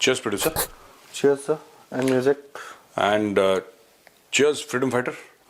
Cheers, producer. Cheers, sir. And music. And cheers, freedom fighter.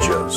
Cheers.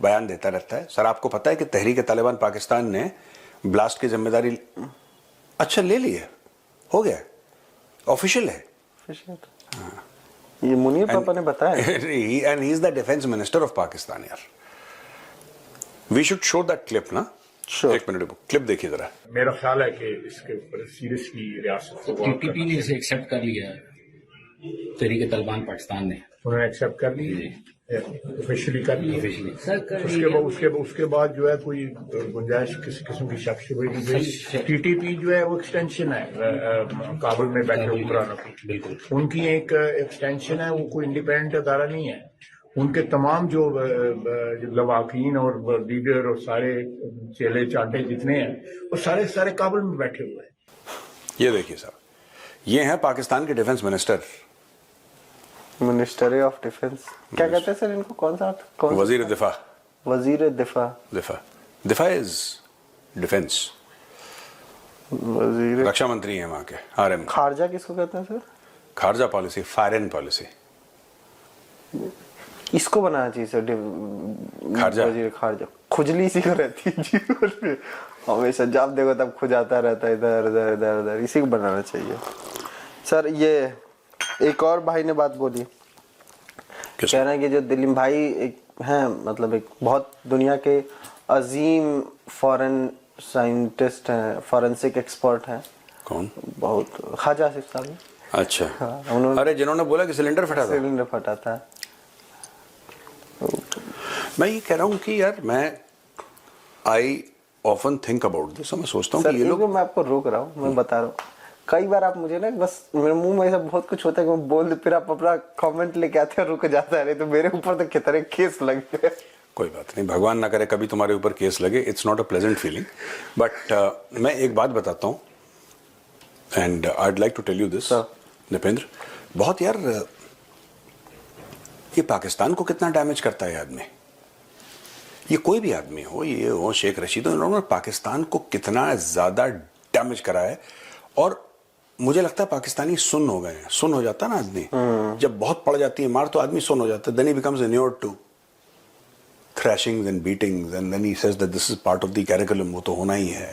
بیان دیتا رہتا ہے. سر آپ کو پتہ ہے کہ تحریک طالبان پاکستان نے بلاسٹ کی ذمہ داری اچھا لے لی ہے، ہو گیا، آفیشیل ہے. یہ منیر پاپا نے بتایا. And he is the defence minister of Pakistan. یار we should show that clip نا. ایک منٹ کلپ دیکھیے ذرا. میرا خیال ہے کہ اس کے اوپر سیریسلی ریاست کو ٹی ٹی پی نے اسے ایکسیپٹ کر لیا ہے، تحریک طالبان پاکستان نے. انہوں نے ایکسیپٹ کر لی، آفیشلی کر لی. Officially. اس کے بعد جو ہے کوئی گنجائش کسی قسم کی شک شبہ نہیں گئی. ٹی ٹی پی جو ہے وہ ایکسٹینشن ہے کابل میں بیٹھے حکمرانوں کی. بالکل ان کی ایک ایکسٹینشن ہے، وہ کوئی انڈیپینڈنٹ ادارہ نہیں ہے. ان کے تمام جو لواحقین اور لیڈر اور سارے چیلے چانٹے جتنے ہیں وہ سارے کابل میں بیٹھے ہوئے ہیں. یہ دیکھیے صاحب، یہ ہیں پاکستان کے defence minister, minister of defence. کیا کہتے ہیں سر ان کو؟ کون سا؟ وزیر دفاع. وزیر دفاع. دفاع از ڈیفنس. وزیر رکشا منتری ہیں وہاں کے. R M. خارجہ کس کو کہتے ہیں سر؟ خارجہ پالیسی، فارن پالیسی. اس کو بنانا چاہیے سر خارجہ. وزیر خارجہ. کھجلی سی کو رہتی ہے جی ہمیشہ، جب دیکھو تب کھجاتا رہتا ہے ادھر ادھر ادھر ادھر. اسی کو بنانا چاہیے سر. یہ ایک اور بھائی نے بات بولی، کہہ رہے ہیں کہ جو دلیم بھائی ایک ہیں، مطلب ایک بہت دنیا کے عظیم فورن سائنٹسٹ ہیں، فورنسک ایکسپرٹ ہیں. کون؟ بہت خواجہ آصف صاحب. اچھا. انہوں ارے جنہوں نے بولا کہ سلنڈر پھٹا تھا. میں یہ کہہ رہا ہوں کہ یار میں I often think about this. میں سوچتا ہوں کہ یہ لوگ، میں آپ کو روک رہا ہوں، میں بتا رہا ہوں کئی بار آپ مجھے نا بس میرے منہ میں ایسا بہت کچھ ہوتا ہے کہ میں بول دوں، پھر آپ اپنا کامنٹ لے کے آتے ہیں، رک جاتا ہے. تو میرے اوپر تو کتنے کیس لگتے ہیں. کوئی بات نہیں، بھگوان نہ کرے کبھی تمہارے اوپر کیس لگے. It's not a pleasant feeling. But میں ایک بات بتاتا ہوں، and I'd like to tell you this Nupinder. بہت یار یہ پاکستان کو کتنا ڈیمیج کرتا ہے آدمی. یہ کوئی بھی آدمی ہو، یہ ہو شیخ رشید، انہوں نے پاکستان کو کتنا زیادہ ڈیمیج کرا ہے. اور مجھے لگتا ہے پاکستانی سن ہو گئے ہیں. سن ہو جاتا ہے نا آدمی، جب بہت پڑ جاتی ہے مار تو آدمی سن ہو جاتا ہے. then he becomes inured to thrashings and beatings and then he says that this is part of the curriculum. وہ تو ہونا ہی ہے،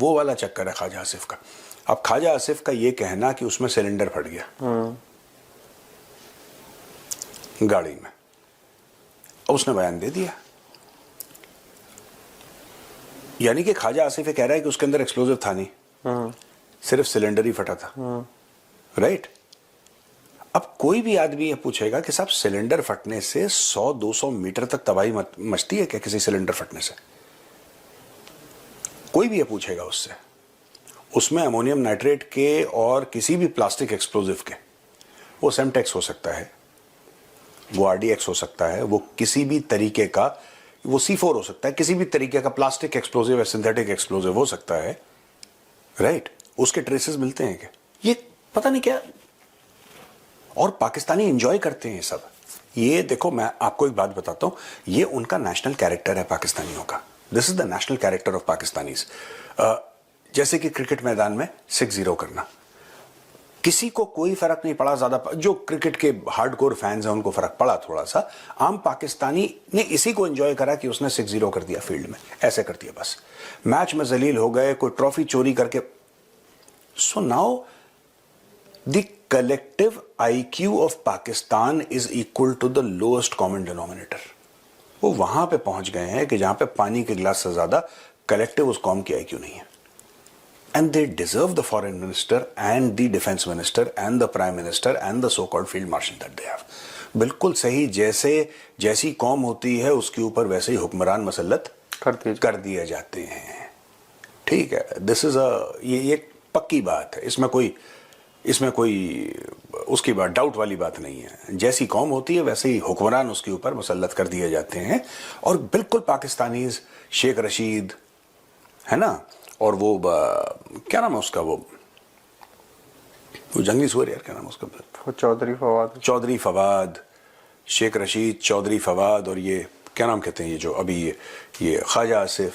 وہ والا چکر ہے خواجہ آصف کا. اب خواجہ آصف کا یہ کہنا کہ اس میں سلنڈر پھٹ گیا گاڑی میں، اب اس نے بیان دے دیا. یعنی کہ خواجہ آصف یہ کہہ رہا ہے کہ اس کے اندر ایکسپلوزو تھا نہیں، صرف سلنڈر ہی پھٹا تھا. رائٹ. اب کوئی بھی آدمی یہ پوچھے گا کہ صاحب سلنڈر پھٹنے سے 100-200 میٹر تک تباہی مچتی ہے کیا کسی سلنڈر پھٹنے سے؟ کوئی بھی یہ پوچھے گا اس سے. اس میں امونیم نائٹریٹ کے اور کسی بھی پلاسٹک ایکسپلوزو کے، وہ سیمٹیکس ہو سکتا ہے، وہ آر ڈی ایکس ہو سکتا ہے، وہ کسی بھی طریقے کا، وہ C4 ہو سکتا ہے، کسی بھی طریقے کا پلاسٹک ایکسپلوزو یا سنتھیٹک ایکسپلوزو ہو سکتا ہے. رائٹ. اس کے ٹریسز ملتے ہیں کہ یہ پتہ نہیں کیا. اور پاکستانی انجوائے کرتے ہیں سب. یہ دیکھو میں آپ کو ایک بات بتاتا ہوں، یہ ان کا نیشنل کیریکٹر ہے پاکستانیوں کا. دس از دا نیشنل کیریکٹر آف پاکستانیز. جیسے کہ کرکٹ میدان میں 6-0 کرنا، کسی کو کوئی فرق نہیں پڑا. زیادہ جو کرکٹ کے ہارڈ کور فینز ہیں ان کو فرق پڑا تھوڑا سا. عام پاکستانی نے اسی کو انجوائے کرا کہ اس نے 6-0 کر دیا فیلڈ میں، ایسے کر دیا بس. میچ میں ذلیل ہو گئے، کوئی ٹرافی چوری کر کے. So now the collective I Q of Pakistan is equal to the lowest common denominator. وہ وہاں پہ پہنچ گئے ہیں کہ جہاں پہ پانی کے گلاس سے زیادہ کلیکٹو اس قوم کی آئی کیو نہیں ہے. And they deserve the foreign minister and the defense minister and the prime minister and the so-called field marshal that they have. بالکل صحیح. جیسی قوم ہوتی ہے اس کے اوپر ویسے ہی حکمران مسلط کر دیے جاتے ہیں. ٹھیک ہے. دس از یہ ایک پکی بات ہے. اس میں کوئی اس کی بات ڈاؤٹ والی بات نہیں ہے. جیسی قوم ہوتی ہے ویسے ہی حکمران اس کے اوپر مسلط کر دیے جاتے ہیں. اور بالکل پاکستانیز، شیخ رشید ہے نا، اور وہ کیا نام ہے اس کا، وہ جنگلی سور یار، کیا نام ہے اس کا، چودھری فواد، شیخ رشید، چودھری فواد، اور یہ کیا نام کہتے ہیں یہ جو ابھی یہ خواجہ Asif.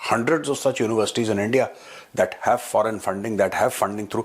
hundreds of such universities in India that have foreign funding, that have funding through,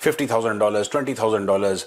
$50,000, $20,000,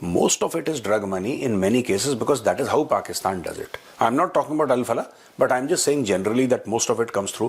Most of it is drug money in many cases because that is how Pakistan does it. I'm not talking about Al-Falah, but I'm just saying generally that most of it comes through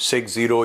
6-0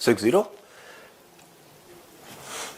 6-0.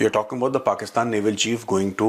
You're talking about the Pakistan naval chief going to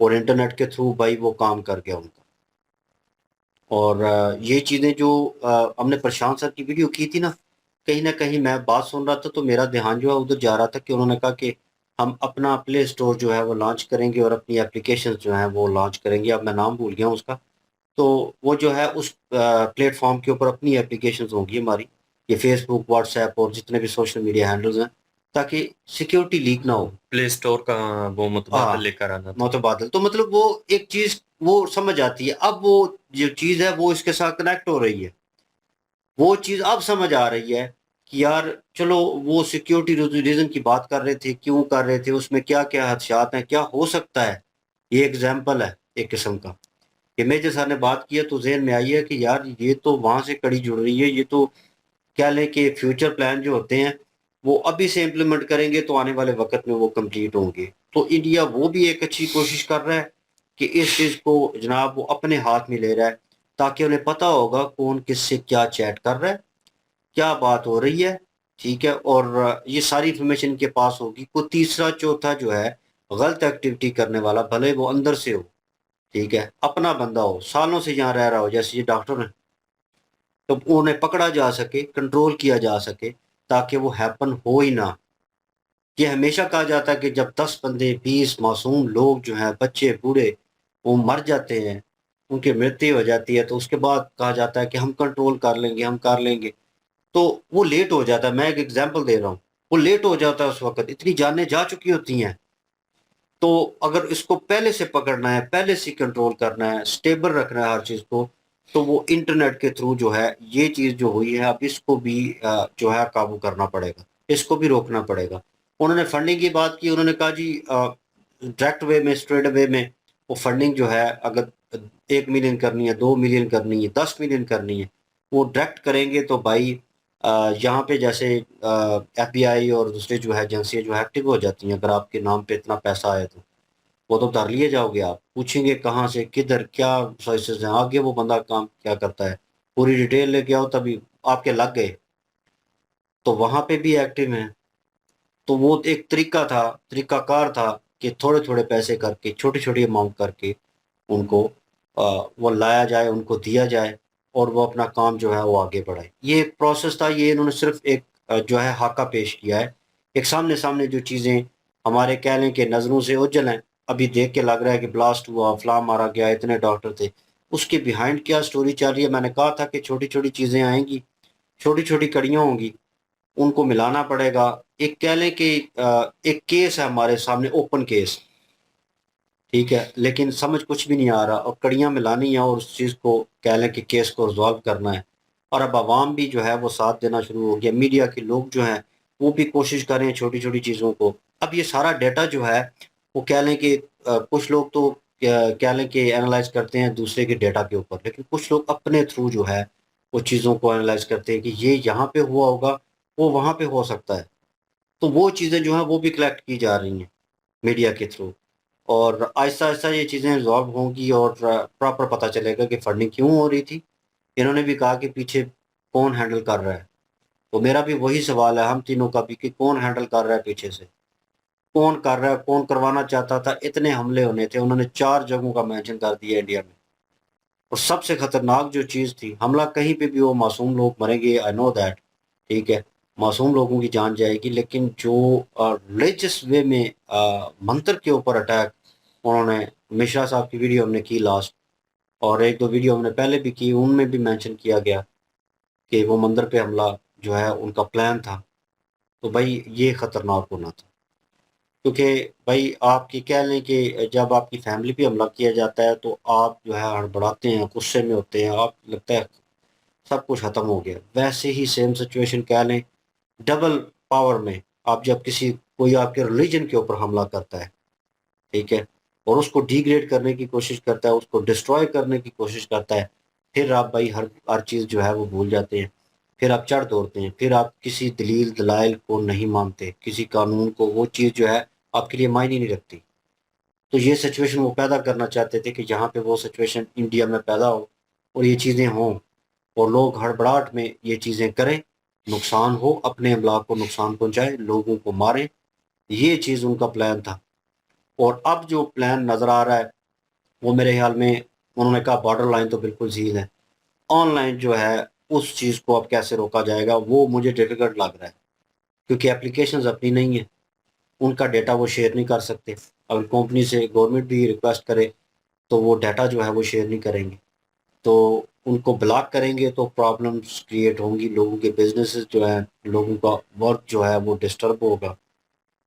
اور internet کے through بھائی وہ کام کر گیا ان کا. اور یہ چیزیں جو ہم نے پرشانت سر کی ویڈیو کی تھی نا، کہیں نہ کہیں میں بات سن رہا تھا تو میرا دھیان جو ہے ادھر جا رہا تھا کہ انہوں نے کہا کہ ہم اپنا پلے اسٹور جو ہے وہ لانچ کریں گے اور اپنی اپلیکیشنز جو ہیں وہ لانچ کریں گے. اب میں نام بھول گیا ہوں اس کا. تو وہ جو ہے اس پلیٹ فارم کے اوپر اپنی اپلیکیشنز ہوں گی ہماری، یہ فیس بک، واٹس ایپ اور جتنے بھی سوشل میڈیا ہینڈلز ہیں، تاکہ سیکیورٹی لیک نہ ہو. پلے اسٹور کا وہ متبادل لے کر آنا تھا. متبادل تو مطلب وہ ایک چیز وہ سمجھ آتی ہے. اب وہ جو چیز ہے وہ اس کے ساتھ کنیکٹ ہو رہی ہے، وہ چیز اب سمجھ آ رہی ہے کہ یار چلو وہ سیکیورٹی ریزن کی بات کر رہے تھے، کیوں کر رہے تھے، اس میں کیا کیا خدشات ہیں، کیا ہو سکتا ہے. یہ ایگزامپل ہے ایک قسم کا کہ میجر صاحب نے بات کیا تو ذہن میں آئی ہے کہ یار یہ تو وہاں سے کڑی جڑ رہی ہے. یہ تو کیا لیں کہ فیوچر پلان جو ہوتے ہیں وہ ابھی سے امپلیمنٹ کریں گے تو آنے والے وقت میں وہ کمپلیٹ ہوں گے. تو انڈیا وہ بھی ایک اچھی کوشش کر رہا ہے کہ اس چیز کو جناب وہ اپنے ہاتھ میں لے رہا ہے، تاکہ انہیں پتہ ہوگا کون کس سے کیا چیٹ کر رہا ہے، کیا بات ہو رہی ہے. ٹھیک ہے، اور یہ ساری انفارمیشن کے پاس ہوگی. کوئی تیسرا چوتھا جو ہے غلط ایکٹیویٹی کرنے والا، بھلے وہ اندر سے ہو، ٹھیک ہے، اپنا بندہ ہو، سالوں سے یہاں رہ رہا ہو، جیسے یہ ڈاکٹر ہیں، تو انہیں پکڑا جا سکے، کنٹرول کیا جا سکے، تاکہ وہ ہیپن ہو ہی نہ. یہ ہمیشہ کہا جاتا ہے کہ جب 10 بندے، 20 معصوم لوگ جو ہیں، بچے بوڑھے، وہ مر جاتے ہیں، ان کی مرتیو ہو جاتی ہے، تو اس کے بعد کہا جاتا ہے کہ ہم کنٹرول کر لیں گے، ہم کر لیں گے. تو وہ لیٹ ہو جاتا ہے. میں ایک ایگزامپل دے رہا ہوں، وہ لیٹ ہو جاتا ہے. اس وقت اتنی جانیں جا چکی ہوتی ہیں. تو اگر اس کو پہلے سے پکڑنا ہے، پہلے سے کنٹرول کرنا ہے، سٹیبل رکھنا ہے ہر چیز کو، تو وہ انٹرنیٹ کے تھرو جو ہے یہ چیز جو ہوئی ہے، اب اس کو بھی جو ہے قابو کرنا پڑے گا، اس کو بھی روکنا پڑے گا. انہوں نے فنڈنگ کی بات کی. انہوں نے کہا جی ڈائریکٹ وے میں، اسٹریٹ وے میں وہ فنڈنگ جو ہے اگر 1 ملین کرنی ہے، 2 ملین کرنی ہے، 10 ملین کرنی ہے، وہ ڈائریکٹ کریں گے تو بھائی یہاں پہ جیسے ایف بی آئی اور دوسرے جو ہے ایجنسیاں جو ایکٹیو ہو جاتی ہیں. اگر آپ کے نام پہ اتنا پیسہ آئے تو وہ تو اتار لیے جاؤ گے. آپ پوچھیں گے کہاں سے، کدھر، کیا سورسز ہیں، آگے وہ بندہ کام کیا کرتا ہے، پوری ڈیٹیل لے کے آؤ، تبھی آپ کے لگ گئے. تو وہاں پہ بھی ایکٹیو ہیں. تو وہ ایک طریقہ تھا، طریقہ کار تھا کہ تھوڑے تھوڑے پیسے کر کے، چھوٹی چھوٹی اماؤنٹ کر کے ان کو وہ لایا جائے، ان کو دیا جائے، اور وہ اپنا کام جو ہے وہ آگے بڑھائے. یہ ایک پروسیس تھا. یہ انہوں نے صرف ایک جو ہے خاکہ پیش کیا ہے. ایک سامنے جو چیزیں ہمارے کہہ لیں کہ نظروں سے اوجھل ہیں، ابھی دیکھ کے لگ رہا ہے کہ بلاسٹ ہوا، فلاں مارا گیا، اتنے ڈاکٹر تھے، اس کے بیہائنڈ کیا سٹوری چل رہی ہے. میں نے کہا تھا کہ چھوٹی چھوٹی چیزیں آئیں گی، چھوٹی چھوٹی کڑیاں ہوں گی، ان کو ملانا پڑے گا. ایک کہہ لیں کہ ایک کیس ہے ہمارے سامنے، اوپن کیس، ٹھیک ہے، لیکن سمجھ کچھ بھی نہیں آ رہا، اور کڑیاں ملانی ہیں اور اس چیز کو کہہ لیں کہ کیس کو ریزالو کرنا ہے. اور اب عوام بھی جو ہے وہ ساتھ دینا شروع ہو گیا. میڈیا کے لوگ جو ہیں وہ بھی کوشش کر رہے ہیں چھوٹی چھوٹی چیزوں کو. اب یہ سارا ڈیٹا جو ہے وہ کہہ لیں کہ کچھ لوگ تو کہہ لیں کہ اینالائز کرتے ہیں دوسرے کے ڈیٹا کے اوپر، لیکن کچھ لوگ اپنے تھرو جو ہے وہ چیزوں کو اینالائز کرتے ہیں کہ یہ یہاں پہ ہوا ہوگا، وہ وہاں پہ ہو سکتا ہے. تو وہ چیزیں جو ہیں وہ بھی کلیکٹ کی جا رہی ہیں میڈیا کے تھرو، اور آہستہ آہستہ یہ چیزیں ریزالو ہوں گی اور پراپر پتہ چلے گا کہ فنڈنگ کیوں ہو رہی تھی. انہوں نے بھی کہا کہ پیچھے کون ہینڈل کر رہا ہے. تو میرا بھی وہی سوال ہے ہم تینوں کا بھی کہ کون ہینڈل کر رہا ہے پیچھے سے، کون کر رہا ہے، کون کروانا چاہتا تھا. اتنے حملے ہونے تھے، انہوں نے 4 جگہوں کا مینشن کر دیا انڈیا میں. اور سب سے خطرناک جو چیز تھی، حملہ کہیں پہ بھی ہو، معصوم لوگ مریں گے، آئی نو دیٹ، ٹھیک ہے، معصوم لوگوں کی جان جائے گی، لیکن جو ریلیجس وے میں منتر کے اوپر اٹیک انہوں نے، مشرا صاحب کی ویڈیو ہم نے کی لاسٹ، اور 1-2 ویڈیو ہم نے پہلے بھی کی، ان میں بھی مینشن کیا گیا کہ وہ مندر پہ حملہ جو ہے ان کا پلان تھا. تو بھائی یہ خطرناک ہونا تھا، کیونکہ بھائی آپ کی کہہ لیں کہ جب آپ کی فیملی پہ حملہ کیا جاتا ہے تو آپ جو ہے ہڑبڑاتے ہیں، غصے میں ہوتے ہیں، آپ لگتا ہے سب کچھ ختم ہو گیا. ویسے ہی سیم سچویشن کہہ لیں ڈبل پاور میں، آپ جب کوئی آپ کے ریلیجن کے اوپر حملہ کرتا ہے، ٹھیک ہے، اور اس کو ڈی گریڈ کرنے کی کوشش کرتا ہے، اس کو ڈسٹروائے کرنے کی کوشش کرتا ہے، پھر آپ بھائی ہر چیز جو ہے وہ بھول جاتے ہیں. پھر آپ چڑھ دوڑتے ہیں، پھر آپ کسی دلیل دلائل کو نہیں مانتے، کسی قانون کو، وہ چیز جو ہے آپ کے لیے معنی نہیں رکھتی. تو یہ سچویشن وہ پیدا کرنا چاہتے تھے کہ جہاں پہ وہ سچویشن انڈیا میں پیدا ہو اور یہ چیزیں ہوں، اور لوگ ہڑبڑاہٹ میں یہ چیزیں کریں، نقصان ہو، اپنے املاک کو نقصان پہنچائے، لوگوں کو ماریں. یہ چیز ان کا پلان تھا. اور اب جو پلان نظر آ رہا ہے وہ میرے خیال میں انہوں نے کہا بارڈر لائن تو بالکل زیل ہے، آن لائن جو ہے اس چیز کو اب کیسے روکا جائے گا وہ مجھے ڈیفیکلٹ لگ رہا ہے، کیونکہ اپلیکیشنز اپنی نہیں ہیں، ان کا ڈیٹا وہ شیئر نہیں کر سکتے. اگر کمپنی سے گورنمنٹ بھی ریکویسٹ کرے تو وہ ڈیٹا جو ہے وہ شیئر نہیں کریں گے، تو ان کو بلاک کریں گے تو پرابلمس کریٹ ہوں گی، لوگوں کے بزنسز جو ہیں، لوگوں کا ورک جو ہے وہ ڈسٹرب ہوگا.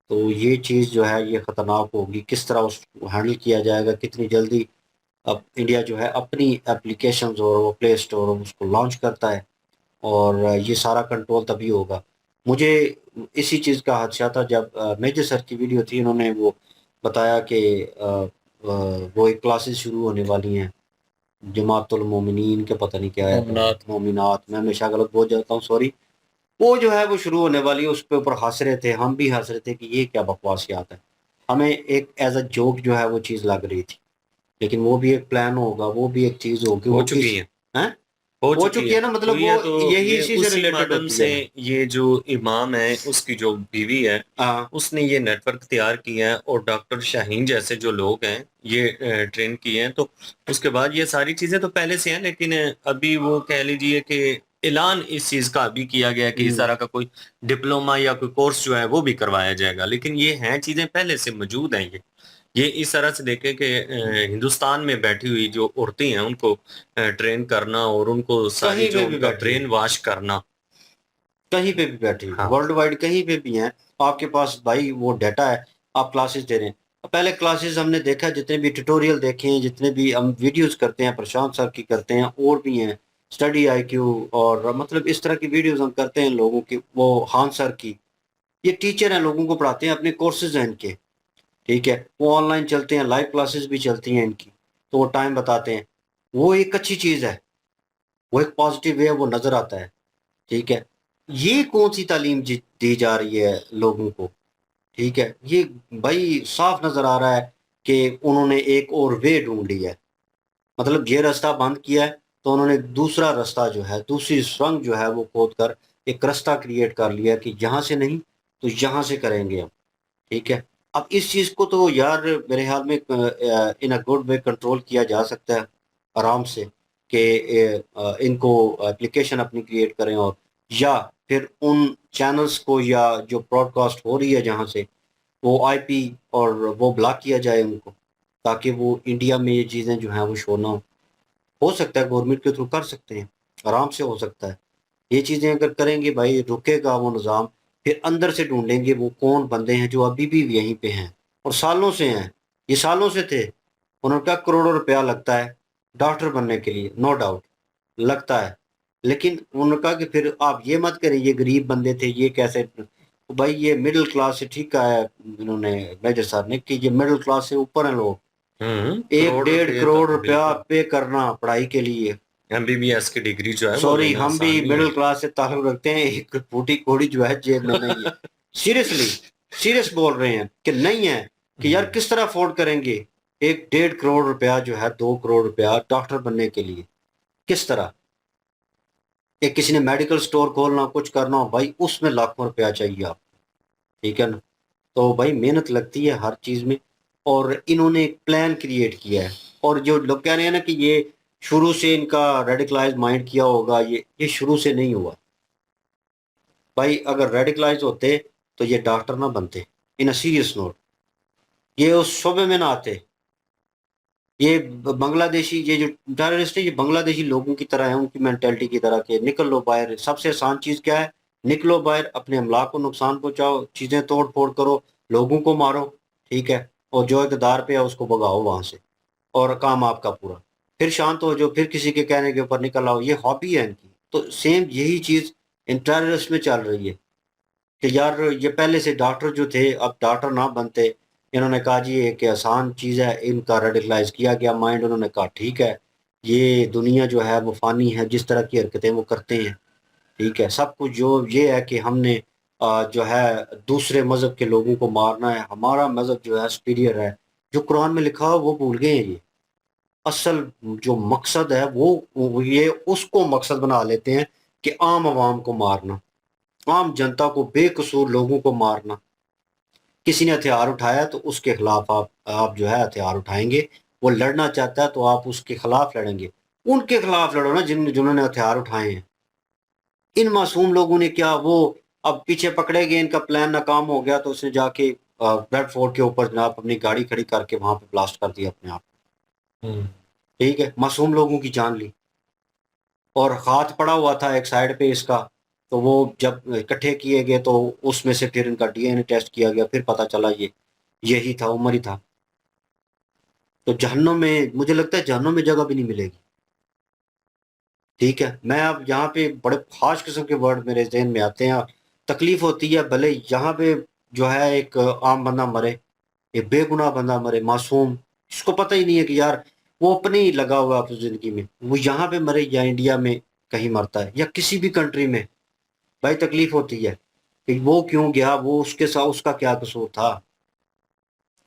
تو یہ چیز جو ہے یہ خطرناک ہوگی. کس طرح اس کو ہینڈل کیا جائے گا، کتنی جلدی اب انڈیا جو ہے اپنی اپلیکیشنز اور وہ پلے اسٹور اس کو لانچ کرتا ہے، اور یہ سارا کنٹرول تبھی ہوگا. مجھے اسی چیز کا حادثہ تھا جب میجر سر کی ویڈیو تھی، انہوں نے وہ بتایا کہ وہ ایک کلاسز شروع ہونے والی ہیں جماعت المومنین کے پتہ نہیں کیا ہے، مومنات، میں ہمیشہ غلط بول جاتا ہوں، سوری. وہ جو ہے وہ شروع ہونے والی ہے، اس کے اوپر ہنس رہے تھے، ہم بھی ہنس رہے تھے کہ یہ کیا بکواسیات ہے. ہمیں ایک ایز اے جوک جو ہے وہ چیز لگ رہی تھی، لیکن وہ بھی ایک پلان ہوگا، وہ بھی ایک چیز ہوگی، ہو وہ چکی ہے، ہیں ہو چکی ہے نا، مطلب ہوئی وہ ہے. تو یہی یہ اسی سے اسی ریلیٹڈ مادم ہوتی سے ہے. یہ جو امام ہے اس کی جو بیوی ہے ہاں اس نے یہ نیٹ ورک تیار کیا ہے، اور ڈاکٹر شاہین جیسے جو لوگ ہیں یہ ٹرین کیے ہیں. تو اس کے بعد یہ ساری چیزیں تو پہلے سے ہیں، لیکن ابھی وہ کہہ لیجئے کہ اعلان اس چیز کا ابھی کیا گیا کہ اس طرح کا کوئی ڈپلوما یا کوئی کورس جو ہے وہ بھی کروایا جائے گا، لیکن یہ ہیں چیزیں پہلے سے موجود ہیں. یہ اس طرح سے دیکھیں کہ ہندوستان میں بیٹھی ہوئی جو عورتیں ہیں ان کو ٹرین کرنا اور ان کو ساری کہیں جو پہ ان بھی کا بیٹھی برین ہے، واش کرنا. کہیں پہ بھی بیٹھی ہاں ورلڈ وائڈ کہیں پہ بھی ہیں. آپ کے پاس بھائی وہ ڈیٹا ہے، آپ کلاسز دے رہے ہیں. پہلے کلاسز ہم نے دیکھا، جتنے بھی ٹیوٹوریل دیکھے ہیں، جتنے بھی ہم ویڈیوز کرتے ہیں، پرشانت سر کی کرتے ہیں، اور بھی ہیں اسٹڈی آئی کیو، اور مطلب اس طرح کی ویڈیوز ہم کرتے ہیں لوگوں کی، وہ خان سر کی، یہ ٹیچر ہیں، لوگوں کو پڑھاتے ہیں، اپنے کورسز ہیں ان کے، ٹھیک ہے، وہ آن لائن چلتے ہیں، لائیو کلاسز بھی چلتی ہیں ان کی، تو وہ ٹائم بتاتے ہیں. وہ ایک اچھی چیز ہے، وہ ایک پازیٹیو وے وہ نظر آتا ہے، ٹھیک ہے. یہ کون سی تعلیم دی جا رہی ہے لوگوں کو، ٹھیک ہے. یہ بھائی صاف نظر آ رہا ہے کہ انہوں نے ایک اور وے ڈھونڈ لی ہے، مطلب یہ رستہ بند کیا ہے تو انہوں نے دوسرا رستہ جو ہے، دوسری سرنگ جو ہے وہ کھود کر ایک رستہ کریٹ کر لیا کہ یہاں سے نہیں تو یہاں سے کریں گے ہم، ٹھیک ہے. اب اس چیز کو تو یار میرے خیال میں ان اے گڈ وے کنٹرول کیا جا سکتا ہے آرام سے، کہ ان کو اپلیکیشن اپنی کریٹ کریں، اور یا پھر ان چینلز کو یا جو براڈ کاسٹ ہو رہی ہے جہاں سے، وہ آئی پی اور وہ بلاک کیا جائے ان کو، تاکہ وہ انڈیا میں یہ چیزیں جو ہیں وہ شو نہ ہو سکتا ہے گورنمنٹ کے تھرو کر سکتے ہیں، آرام سے ہو سکتا ہے. یہ چیزیں اگر کریں گے بھائی رکے گا وہ نظام. پھر اندر سے ڈھونڈیں گے وہ کون بندے ہیں جو ابھی بھی یہیں پہ ہیں اور سالوں سے ہیں، یہ سالوں سے تھے. انہوں نے کہا کروڑوں روپیہ لگتا ہے ڈاکٹر بننے کے لیے، نو ڈاؤٹ لگتا ہے، لیکن انہوں نے کہا کہ پھر آپ یہ مت کریں، یہ غریب بندے تھے، یہ کیسے. بھائی یہ مڈل کلاس سے ٹھیک ہے، انہوں نے میجر صاحب نے کہ یہ مڈل کلاس سے اوپر ہیں لوگ، ایک کروڑ ڈیڑھ روپے کروڑ تک روپیہ بالکل. پہ کرنا پڑھائی کے لیے. ایم بی بی ایس کی ڈگری جو ہے وہ سوری، لینا ہم بھی آسان نہیں مڈل کلاس سے تعلق رکھتے ہیں، ایک پھوٹی کوڑی جو ہے جیب میں نہیں ہے. سیریسلی سیریس بول رہے ہیں کہ نہیں ہے، کہ یار کس طرح افورڈ کریں گے 1.5 کروڑ روپیہ جو ہے، 2 کروڑ روپیہ ڈاکٹر بننے کے لیے، کس طرح. ایک کسی نے میڈیکل سٹور کھولنا، کچھ کرنا ہو بھائی، اس میں لاکھوں روپیہ چاہیے آپ، ٹھیک ہے نا. تو بھائی محنت لگتی ہے ہر چیز میں، اور انہوں نے ایک پلان کریٹ کیا ہے. اور جو لوگ کہہ رہے ہیں نا کہ یہ شروع سے ان کا ریڈیکلائز مائنڈ کیا ہوگا، یہ شروع سے نہیں ہوا. بھائی اگر ریڈیکلائز ہوتے تو یہ ڈاکٹر نہ بنتے ان اے سیریس نوٹ، یہ اس شعبے میں نہ آتے. یہ بنگلہ دیشی، یہ جو ٹیررسٹ ہے، یہ بنگلہ دیشی لوگوں کی طرح ہیں، ان کی مینٹلٹی کی طرح کہ نکل لو باہر. سب سے آسان چیز کیا ہے؟ نکلو باہر، اپنے املاک کو نقصان پہنچاؤ، چیزیں توڑ پھوڑ کرو، لوگوں کو مارو، ٹھیک ہے، اور جو اقتدار پہ ہے اس کو بگاؤ وہاں سے، اور کام آپ کا پورا. پھر شانت ہو جو، پھر کسی کے کہنے کے اوپر نکل آؤ. یہ ہابی ہے ان کی. تو سیم یہی چیز ان ٹیررسٹ میں چل رہی ہے کہ یار یہ پہلے سے ڈاکٹر جو تھے اب ڈاکٹر نہ بنتے. انہوں نے کہا جی ایک آسان چیز ہے، ان کا ریڈیکلائز کیا گیا مائنڈ. انہوں نے کہا ٹھیک ہے، یہ دنیا جو ہے وہ فانی ہے، جس طرح کی حرکتیں وہ کرتے ہیں، ٹھیک ہے. سب کچھ جو یہ ہے کہ ہم نے جو ہے دوسرے مذہب کے لوگوں کو مارنا ہے، ہمارا مذہب جو ہے سپیریئر ہے. جو قرآن میں لکھا ہو وہ بھول گئے ہیں. یہ اصل جو مقصد ہے وہ یہ اس کو مقصد بنا لیتے ہیں کہ عام عوام کو مارنا، عام جنتا کو، بے قصور لوگوں کو مارنا. کسی نے ہتھیار اٹھایا تو اس کے خلاف آپ جو ہے ہتھیار اٹھائیں گے. وہ لڑنا چاہتا ہے تو آپ اس کے خلاف لڑیں گے. ان کے خلاف لڑو نا جنہوں نے ہتھیار اٹھائے ہیں. ان معصوم لوگوں نے کیا، وہ اب پیچھے پکڑے گئے، ان کا پلان ناکام ہو گیا تو اس نے جا کے ریڈ فورٹ کے اوپر جناب اپنی گاڑی کھڑی کر کے وہاں پہ بلاسٹ کر دیا اپنے آپ. ٹھیک ہے، معصوم لوگوں کی جان لی. اور ہاتھ پڑا ہوا تھا ایک سائڈ پہ اس کا، تو وہ جب اکٹھے کیے گئے تو اس میں سے پھر ان کا ڈی این اے ٹیسٹ کیا گیا، پھر پتہ چلا یہی تھا، عمر ہی تھا. تو جہنم میں مجھے لگتا ہے جہنم میں جگہ بھی نہیں ملے گی. ٹھیک ہے، میں اب یہاں پہ بڑے خاص قسم کے ورڈ میرے ذہن میں آتے ہیں. تکلیف ہوتی ہے بھلے یہاں پہ جو ہے ایک عام بندہ مرے، ایک بے گناہ بندہ مرے، معصوم، اس کو پتہ ہی نہیں ہے کہ یار وہ اپنے ہی لگا ہوا اپنی زندگی میں، وہ یہاں پہ مرے یا انڈیا میں کہیں مرتا ہے یا کسی بھی کنٹری میں. بھائی تکلیف ہوتی ہے کہ وہ کیوں گیا، وہ اس کے ساتھ اس کا کیا قصور تھا.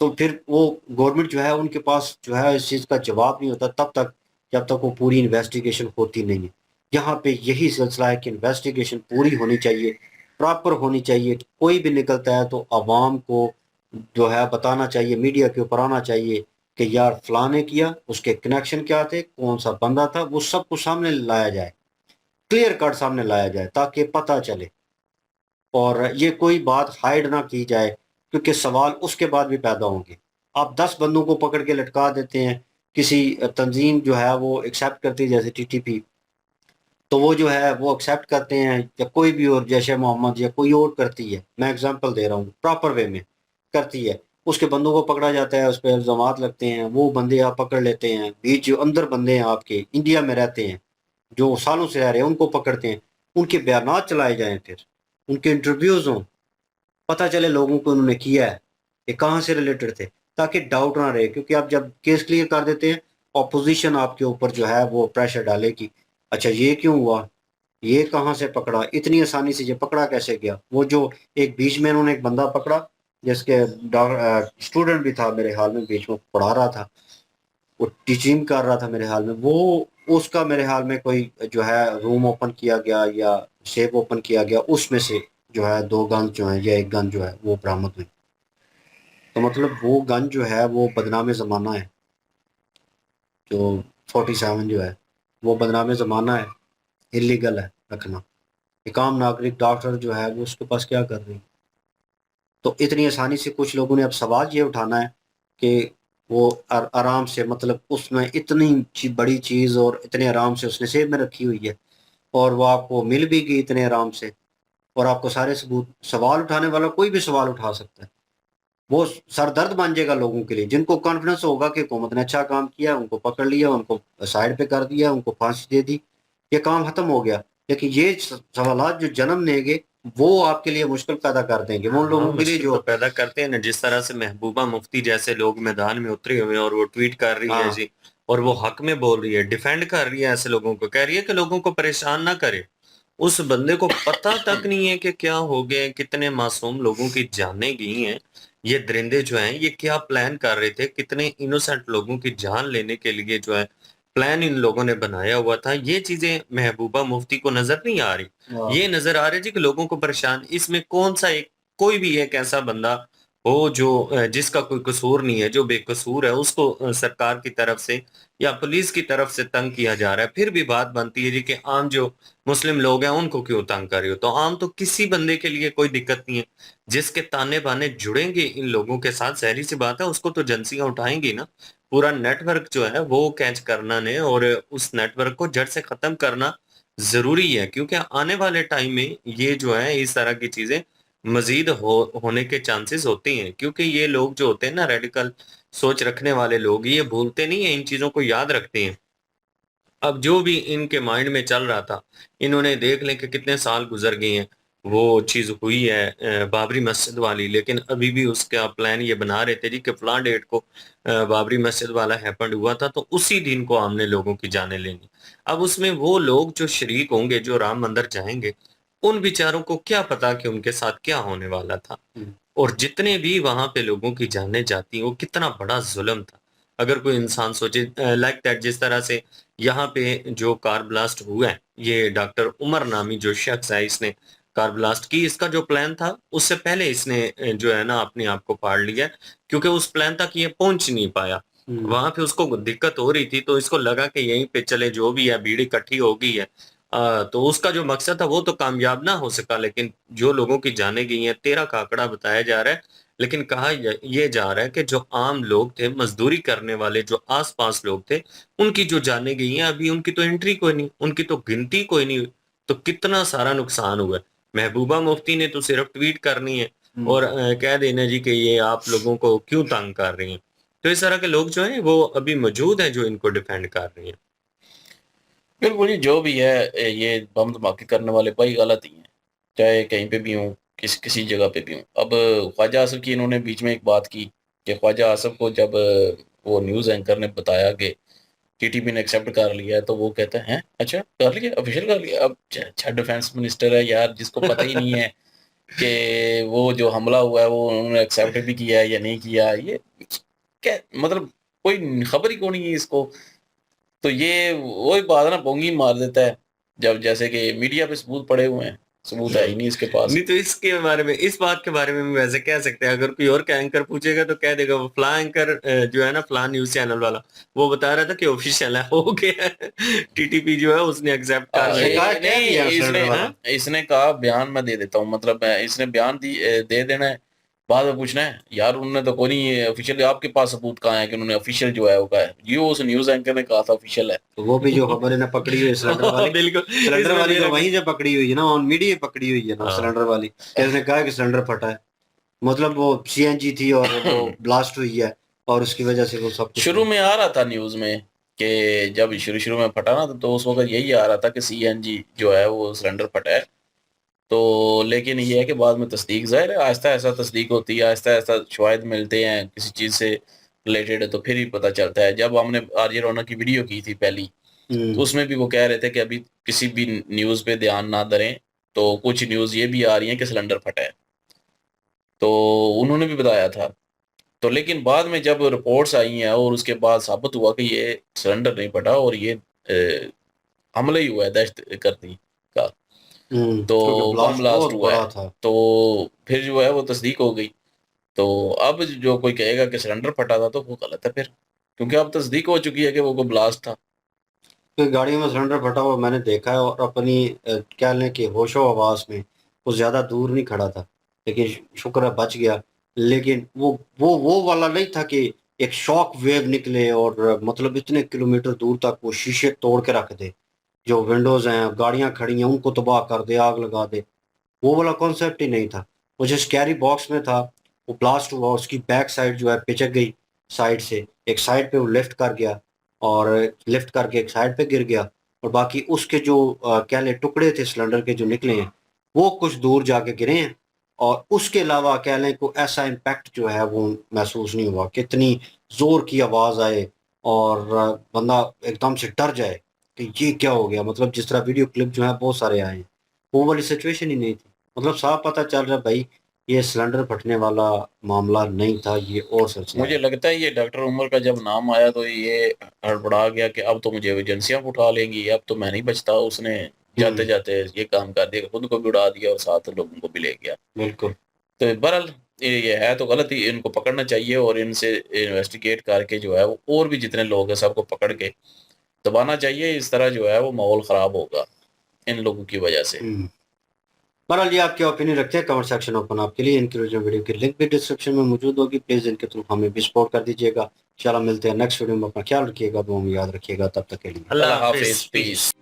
تو پھر وہ گورنمنٹ جو ہے ان کے پاس جو ہے اس چیز کا جواب نہیں ہوتا تب تک جب تک وہ پوری انویسٹیگیشن ہوتی نہیں ہے. یہاں پہ یہی سلسلہ ہے کہ انویسٹیگیشن پوری ہونی چاہیے، پراپر ہونی چاہیے. کوئی بھی نکلتا ہے تو عوام کو جو ہے بتانا چاہیے، میڈیا کے اوپر آنا چاہیے کہ یار فلاں نے کیا، اس کے کنیکشن کیا تھے، کون سا بندہ تھا، وہ سب کو سامنے لایا جائے، کلیئر کٹ سامنے لایا جائے تاکہ پتہ چلے. اور یہ کوئی بات ہائیڈ نہ کی جائے کیونکہ سوال اس کے بعد بھی پیدا ہوں گے. آپ 10 بندوں کو پکڑ کے لٹکا دیتے ہیں، کسی تنظیم جو ہے وہ ایکسیپٹ کرتی ہے جیسے TTP، تو وہ جو ہے وہ ایکسیپٹ کرتے ہیں، یا کوئی بھی اور جیش محمد یا کوئی اور کرتی ہے، میں اگزامپل دے رہا ہوں، پراپر وے میں کرتی ہے، اس کے بندوں کو پکڑا جاتا ہے، اس پہ الزامات لگتے ہیں، وہ بندے آپ پکڑ لیتے ہیں. بیچ جو اندر بندے ہیں آپ کے انڈیا میں رہتے ہیں جو سالوں سے رہ رہے ہیں، ان کو پکڑتے ہیں، ان کے بیانات چلائے جائیں، پھر ان کے انٹرویوز ہوں، پتہ چلے لوگوں کو انہوں نے کیا ہے کہ کہاں سے ریلیٹڈ تھے، تاکہ ڈاؤٹ نہ رہے. کیونکہ آپ جب کیس کلیئر کر دیتے ہیں، اپوزیشن آپ کے اوپر جو ہے وہ پریشر ڈالے گی، اچھا یہ کیوں ہوا، یہ کہاں سے پکڑا، اتنی آسانی سے یہ پکڑا کیسے گیا. وہ جو ایک بیچ میں انہوں نے ایک بندہ پکڑا جس کے اسٹوڈنٹ بھی تھا میرے حال میں، بیچ میں پڑھا رہا تھا، وہ ٹیچنگ کر رہا تھا میرے حال میں، وہ اس کا میرے حال میں کوئی جو ہے روم اوپن کیا گیا یا سیف اوپن کیا گیا، اس میں سے جو ہے 2 گن جو ہیں یا 1 گن جو ہے وہ برآمد ہوئی. تو مطلب وہ گن جو ہے وہ بدنام زمانہ ہے، جو 47 جو ہے وہ بدنام زمانہ ہے، انلیگل ہے رکھنا. ایک عام ناگرک ڈاکٹر جو ہے وہ اس کے پاس کیا کر رہی. تو اتنی آسانی سے کچھ لوگوں نے اب سوال یہ اٹھانا ہے کہ وہ آرام سے، مطلب اس میں اتنی بڑی چیز اور اتنے آرام سے اس نے سیب میں رکھی ہوئی ہے، اور وہ آپ کو مل بھی گئی اتنے آرام سے، اور آپ کو سارے ثبوت. سوال اٹھانے والا کوئی بھی سوال اٹھا سکتا ہے، وہ سر درد بن جائے گا لوگوں کے لیے. جن کو کانفیڈنس ہوگا کہ حکومت نے اچھا کام کیا، ان کو پکڑ لیا، ان کو سائڈ پہ کر دیا، ان کو پھانسی دے دی، یہ کام ختم ہو گیا. لیکن یہ سوالات جو جنم لیں گے وہ آپ کے لیے مشکل پیدا کر دیں گے. وہ ان لوگوں کے لیے مشکل جو تو پیدا کرتے ہیں نا، جس طرح سے محبوبہ مفتی جیسے لوگ میدان میں اترے ہوئے ہیں اور وہ ٹویٹ کر رہی ہے جی، اور وہ حق میں بول رہی ہے، ڈیفینڈ کر رہی ہے ایسے لوگوں کو، کہہ رہی ہے کہ لوگوں کو پریشان نہ کرے. اس بندے کو پتہ تک نہیں ہے کہ کیا ہو گئے، کتنے معصوم لوگوں کی جانیں گئی ہیں. یہ درندے جو ہیں یہ کیا پلان کر رہے تھے، کتنے انوسنٹ لوگوں کی جان لینے کے لیے جو ہے پلان ان لوگوں نے بنایا ہوا تھا. یہ چیزیں محبوبہ مفتی کو نظر نہیں آ رہی، یہ نظر آ رہی جی کہ لوگوں کو پریشان. اس میں کون سا کوئی بھی ایک ایسا بندہ ہو جو جس کا کوئی قصور نہیں ہے، جو بے قصور ہے، اس کو سرکار کی طرف سے یا پولیس کی طرف سے تنگ کیا جا رہا ہے. پھر بھی بات بنتی ہے جی کہ عام جو مسلم لوگ ہیں ان کو کیوں تنگ کر رہی ہو. تو عام تو کسی بندے کے لیے کوئی دقت نہیں ہے، جس کے تانے بانے جڑیں گے ان لوگوں کے ساتھ، ظاہری سی بات ہے اس کو تو ایجنسیاں اٹھائیں گی نا. پورا نیٹ ورک جو ہے وہ کیچ کرنا نے، اور اس نیٹ ورک کو جڑ سے ختم کرنا ضروری ہے. کیونکہ آنے والے ٹائم میں یہ جو ہے اس طرح کی چیزیں مزید ہونے کے چانسز ہوتے ہیں. کیونکہ یہ لوگ جو ہوتے ہیں نا، ریڈیکل سوچ رکھنے والے لوگ، یہ بھولتے نہیں ہیں، ان چیزوں کو یاد رکھتے ہیں. اب جو بھی ان کے مائنڈ میں چل رہا تھا، انہوں نے دیکھ لیں کہ کتنے سال گزر گئے ہیں، وہ چیز ہوئی ہے بابری مسجد والی، لیکن ابھی بھی اس کا پلان یہ بنا رہے تھے جی کہ فلاں ڈیٹ کو بابری مسجد والا ہیپنڈ ہوا تھا، تو اسی دن کو ہم نے لوگوں کی جانیں لینی. اب اس میں وہ لوگ جو شریک ہوں گے، جو رام مندر جائیں گے، ان بیچاروں کو کیا پتا کہ ان کے ساتھ کیا ہونے والا تھا. اور جتنے بھی وہاں پہ لوگوں کی جانیں جاتی وہ کتنا بڑا ظلم تھا. اگر کوئی انسان سوچے لائک دیٹ، جس طرح سے یہاں پہ جو کار بلاسٹ ہوا ہے، یہ ڈاکٹر عمر نامی جو شخص ہے، اس نے کار بلاسٹ کی. اس کا جو پلان تھا اس سے پہلے اس نے جو ہے نا اپنے آپ کو پاڑ لیا کیونکہ اس پلان تک یہ پہنچ نہیں پایا. وہاں پہ اس کو دقت ہو رہی تھی تو اس کو لگا کہ یہیں پہ چلے جو بھی ہے بھیڑ اکٹھی ہو گئی ہے. تو اس کا جو مقصد تھا وہ تو کامیاب نہ ہو سکا لیکن جو لوگوں کی جانیں گئی ہیں 13 کا آنکڑا بتایا جا رہا ہے. لیکن کہا یہ جا رہا ہے کہ جو عام لوگ تھے مزدوری کرنے والے جو آس پاس لوگ تھے ان کی جو جانیں گئی ہیں ابھی ان کی تو انٹری کوئی نہیں, ان کی تو گنتی کوئی نہیں. تو کتنا سارا نقصان ہوا ہے. محبوبہ مفتی نے تو صرف ٹویٹ کرنی ہے اور کہہ دینا جی کہ یہ آپ لوگوں کو کیوں تنگ کر رہی ہیں. تو اس طرح کے لوگ جو ہیں وہ ابھی موجود ہیں جو ان کو ڈیفینڈ کر رہی ہیں. بالکل جی, جو بھی ہے یہ بم دھماکے کرنے والے بھائی غلط ہی ہیں, چاہے کہیں پہ بھی ہوں کسی جگہ پہ بھی ہوں. اب خواجہ آصف کی انہوں نے بیچ میں ایک بات کی کہ خواجہ آصف کو جب وہ نیوز اینکر نے بتایا کہ ٹی ٹی پی نے ایکسیپٹ کر لیا ہے تو وہ کہتے ہیں اچھا کر لیا, آفیشیل کر لیا. اب اچھا ڈیفینس منسٹر ہے یار, جس کو پتہ ہی نہیں ہے کہ وہ جو حملہ ہوا ہے وہ انہوں نے ایکسیپٹ بھی کیا ہے یا نہیں کیا. یہ کیا مطلب کوئی خبر ہی کو نہیں ہے اس کو. تو یہ وہی بات نا, بونگی مار دیتا ہے جب جیسے کہ میڈیا پہ ثبوت پڑے ہوئے ہیں, ثبوت ہے ہی نہیں اس کے پاس. نہیں تو اس کے بارے میں, اس بات کے بارے میں ویسے کہہ سکتے ہیں اگر کوئی اور کا اینکر پوچھے گا تو کہہ دے گا وہ فلاں اینکر جو ہے نا فلاں نیوز چینل والا وہ بتا رہا تھا کہ آفیشیل ہے, ہو گیا ٹی ٹی پی جو ہے اس نے ایکسیپٹ کر لیا. اس نے کہا بیان میں دے دیتا ہوں, مطلب اس نے بیان دے دینا ہے, بعد میں پوچھنا ہے یار انہوں نے تو کوئی نہیں آفیشیل. آپ کے پاس ثبوت کہاں ہے کہ انہوں نے آفیشیل جو ہے وہ کہا ہے, یہ اس نیوز اینکر نے کہا تھا آفیشیل ہے. وہ بھی جو خبر ہے نا پکڑی ہوئی سلنڈر والی, بالکل سلنڈر والی تو وہیں سے پکڑی ہوئی ہے نا, آن میڈیا پکڑی ہوئی ہے نا سلنڈر والی. اس نے کہا کہ سلنڈر پھٹا ہے, مطلب وہ سی این جی تھی اور وہ بلاسٹ ہوئی ہے اور اس کی وجہ سے وہ سب شروع میں آ رہا تھا نیوز میں کہ جب شروع میں پھٹا نا تو اس وقت یہی آ رہا تھا کہ سی این جی جو ہے وہ سلنڈر پھٹا ہے. تو لیکن یہ ہے کہ بعد میں تصدیق, ظاہر ہے آہستہ آہستہ تصدیق ہوتی ہے, آہستہ آہستہ شواہد ملتے ہیں کسی چیز سے ریلیٹڈ ہے تو پھر ہی پتہ چلتا ہے. جب ہم نے آر جے رونق کی ویڈیو کی تھی پہلی تو اس میں بھی وہ کہہ رہے تھے کہ ابھی کسی بھی نیوز پہ دھیان نہ دیں, تو کچھ نیوز یہ بھی آ رہی ہیں کہ سلنڈر پھٹا ہے, تو انہوں نے بھی بتایا تھا. تو لیکن بعد میں جب رپورٹس آئی ہیں اور اس کے بعد ثابت ہوا کہ یہ سلنڈر نہیں پھٹا اور یہ حملہ ہی ہوا ہے دہشت گردی کا, تو بم بلاسٹ ہوا ہے, تو پھر جو ہے وہ تصدیق ہو گئی. تو اب جو کوئی کہے گا کہ سلنڈر پھٹا تھا تو وہ غلط ہے پھر, کیونکہ اب تصدیق ہو چکی ہے کہ وہ کوئی بلاسٹ تھا. گاڑی میں سلنڈر پھٹا ہوا میں نے دیکھا ہے, اور اپنی کیا لیں کہ ہوش و حواس میں وہ زیادہ دور نہیں کھڑا تھا, لیکن شکر ہے بچ گیا. لیکن وہ والا نہیں تھا کہ ایک شاک ویو نکلے اور مطلب اتنے کلومیٹر دور تک وہ شیشے توڑ کے رکھ دے, جو ونڈوز ہیں گاڑیاں کھڑی ہیں ان کو تباہ کر دے, آگ لگا دے. وہ والا کانسیپٹ ہی نہیں تھا. وہ جس کیری باکس میں تھا وہ بلاسٹ ہوا, اس کی بیک سائڈ جو ہے پچک گئی سائڈ سے, ایک سائڈ پہ وہ لفٹ کر گیا اور لفٹ کر کے ایک سائڈ پہ گر گیا, اور باقی اس کے جو کیا لیں ٹکڑے تھے سلنڈر کے جو نکلے ہیں وہ کچھ دور جا کے گرے ہیں, اور اس کے علاوہ کہہ لیں کوئی ایسا امپیکٹ جو ہے وہ محسوس نہیں ہوا. کتنی زور کی آواز آئے اور بندہ ایک دم سے ڈر جائے کہ یہ کیا ہو گیا. مطلب جس طرح ویڈیو کلپ جو ہیں بہت سارے آئے ہیں, وہ والی سچویشن ہی نہیں تھی. مطلب صاف پتہ چل رہا ہے بھائی یہ سلنڈر پھٹنے والا معاملہ نہیں تھا, یہ اور سلسلہ. مجھے لگتا ہے یہ ڈاکٹر عمر کا جب نام آیا تو یہ ہڑبڑا گیا کہ اب تو مجھے ایجنسیاں اٹھا لیں گی, اب تو میں نہیں بچتا. اس نے جاتے جاتے یہ کام کر دیا, خود کو بھی اڑا دیا اور ساتھ لوگوں کو بھی لے گیا. بالکل. تو بہرحال یہ ہے تو غلط ہی, ان کو پکڑنا چاہیے اور ان سے انویسٹیگیٹ کر کے جو ہے وہ اور بھی جتنے لوگ ہیں سب کو پکڑ کے دبانا چاہیے. اس طرح جو ہے وہ ماحول خراب ہوگا ان لوگوں کی وجہ سے. بہرحال یہ آپ کے اوپینین رکھتے ہیں, کمنٹ سیکشن اوپن آپ کے لیے. ان کی ویڈیو کی لنک بھی ڈسکرپشن میں موجود ہوگی, پلیز ان کے تھرو ہمیں بھی سپورٹ کر دیجیے گا. انشاءاللہ ملتے ہیں نیکسٹ ویڈیو میں. اپنا خیال رکھیے گا, دعا میں یاد رکھیے گا. تب تک کے لیے اللہ حافظ, پیس.